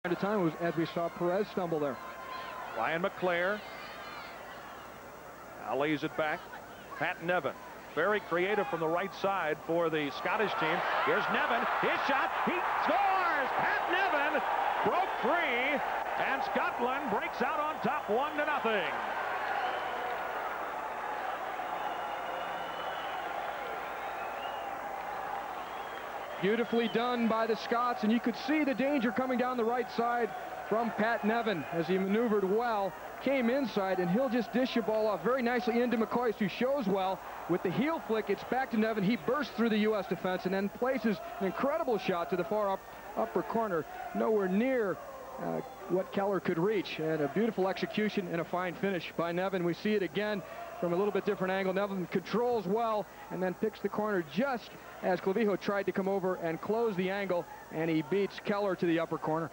At a time was as we saw Perez stumble there. Ryan McClare now lays it back. Pat Nevin, very creative from the right side for the Scottish team. Here's Nevin, his shot, he scores! Pat Nevin broke free, and Scotland breaks out on top 1-0. Beautifully done by the Scots, and you could see the danger coming down the right side from Pat Nevin as he maneuvered well, came inside, and he'll just dish the ball off very nicely into McCoy, who shows well. With the heel flick, it's back to Nevin. He bursts through the U.S. defense and then places an incredible shot to the far upper corner, nowhere near what Keller could reach. And a beautiful execution and a fine finish by Nevin. We see it again from a little bit different angle. Nevin controls well and then picks the corner just as Clavijo tried to come over and close the angle, and he beats Keller to the upper corner.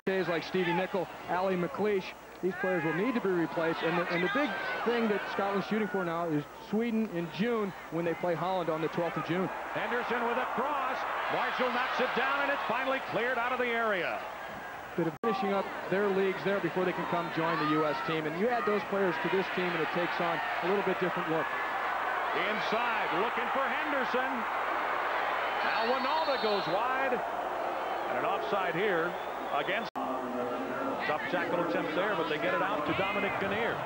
Days like Stevie Nicol, Ali McLeish, these players will need to be replaced, and the big thing that Scotland's shooting for now is Sweden in June when they play Holland on the 12th of June. Henderson with a cross. Marshall knocks it down, and it's finally cleared out of the area. Bit of finishing up their leagues there before they can come join the U.S. team, and you add those players to this team and it takes on a little bit different look. Inside, looking for Henderson. Now Winalda goes wide, and an offside here against. Tough tackle attempt there, but they get it out to Dominic Kinnear.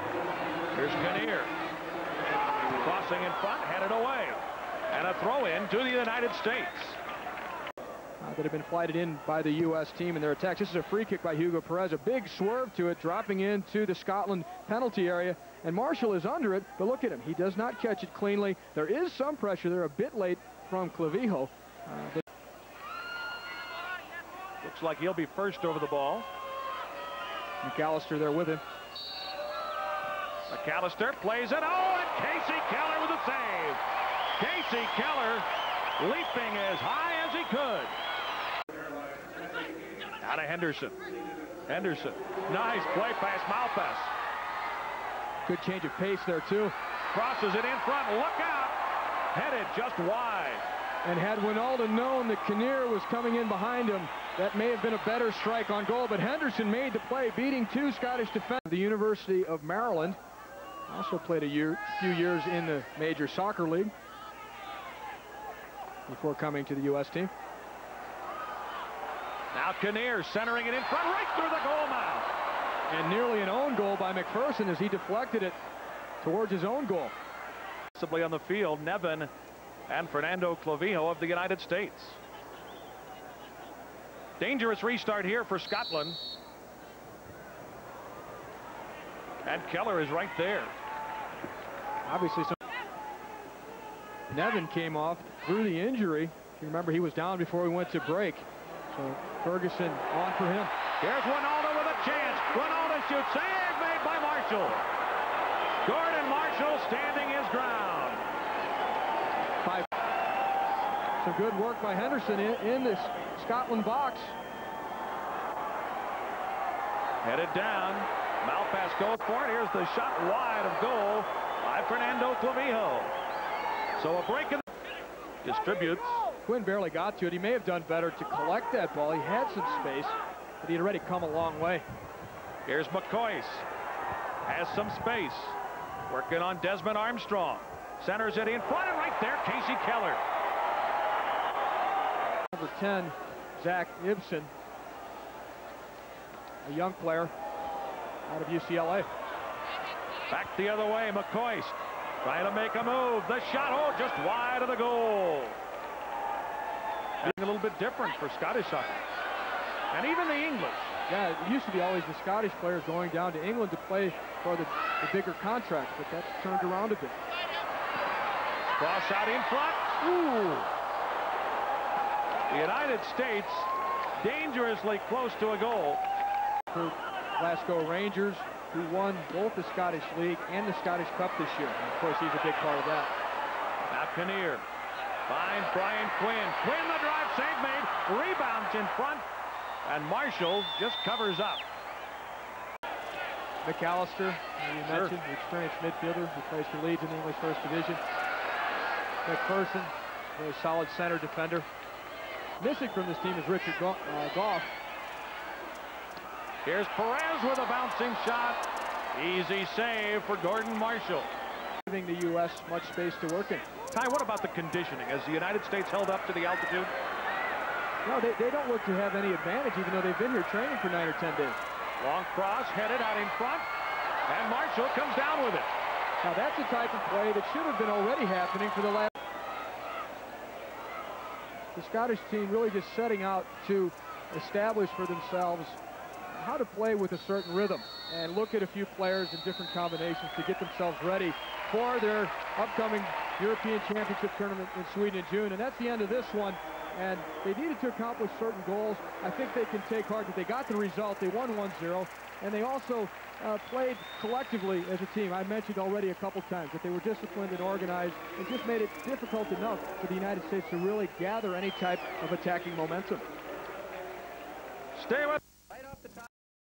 Here's Kinnear. Crossing in front, headed away. And a throw in to the United States. That have been flighted in by the U.S. team in their attacks. This is a free kick by Hugo Perez. A big swerve to it, dropping into the Scotland penalty area. And Marshall is under it, but look at him. He does not catch it cleanly. There is some pressure there, a bit late from Clavijo. Looks like he'll be first over the ball. McAllister there with him. McAllister plays it. Oh, and Casey Keller with a save. Casey Keller leaping as high as he could. Out of Henderson. Henderson. Nice play pass, Malpass. Good change of pace there, too. Crosses it in front. Look out. Headed just wide. And had Winalda known that Kinnear was coming in behind him, that may have been a better strike on goal, but Henderson made the play, beating two Scottish defenders. The University of Maryland also played a few years in the Major Soccer League before coming to the U.S. team. Now Kinnear centering it in front, right through the goal mouth. And nearly an own goal by McPherson as he deflected it towards his own goal. Possibly on the field, Nevin and Fernando Clavijo of the United States. Dangerous restart here for Scotland. And Keller is right there. Obviously, Nevin came off through the injury. If you remember, he was down before we went to break. So Ferguson on for him. Here's Winalda with a chance. Winalda shoots. Save made by Marshall. Gordon Marshall standing his ground. Some good work by Henderson in this Scotland box. Headed down. Malpass goes for it. Here's the shot wide of goal by Fernando Clavijo. So a break in distributes. Quinn barely got to it. He may have done better to collect that ball. He had some space, but he had already come a long way. Here's McCoy. Has some space. Working on Desmond Armstrong. Centers it in front, and right there, Casey Keller. Number 10, Zach Ibsen, a young player out of UCLA. Back the other way, McCoy trying to make a move. The shot, oh, just wide of the goal. A little bit different for Scottish soccer. And even the English. Yeah, it used to be always the Scottish players going down to England to play for the bigger contracts, but that's turned around a bit. Cross out in front. Ooh. The United States dangerously close to a goal. For Glasgow Rangers, who won both the Scottish League and the Scottish Cup this year. And of course, he's a big part of that. Now Kinnear finds Brian Quinn. Quinn, the drive save made. Rebounds in front. And Marshall just covers up. McAllister, you mentioned, the experienced midfielder who plays for Leeds in the English First Division. McPherson, very solid center defender. Missing from this team is Richard Goff. Here's Perez with a bouncing shot. Easy save for Gordon Marshall. Giving the U.S. much space to work in. Ty, what about the conditioning? Has the United States held up to the altitude? No, they don't look to have any advantage, even though they've been here training for 9 or 10 days. Long cross headed out in front, and Marshall comes down with it. Now that's the type of play that should have been already happening for the last. The Scottish team really just setting out to establish for themselves how to play with a certain rhythm and look at a few players in different combinations to get themselves ready for their upcoming European Championship tournament in Sweden in June. And that's the end of this one. And they needed to accomplish certain goals. I think they can take heart that they got the result. They won 1-0, and they also played collectively as a team. I mentioned already a couple times that they were disciplined and organized, and just made it difficult enough for the United States to really gather any type of attacking momentum. Stay with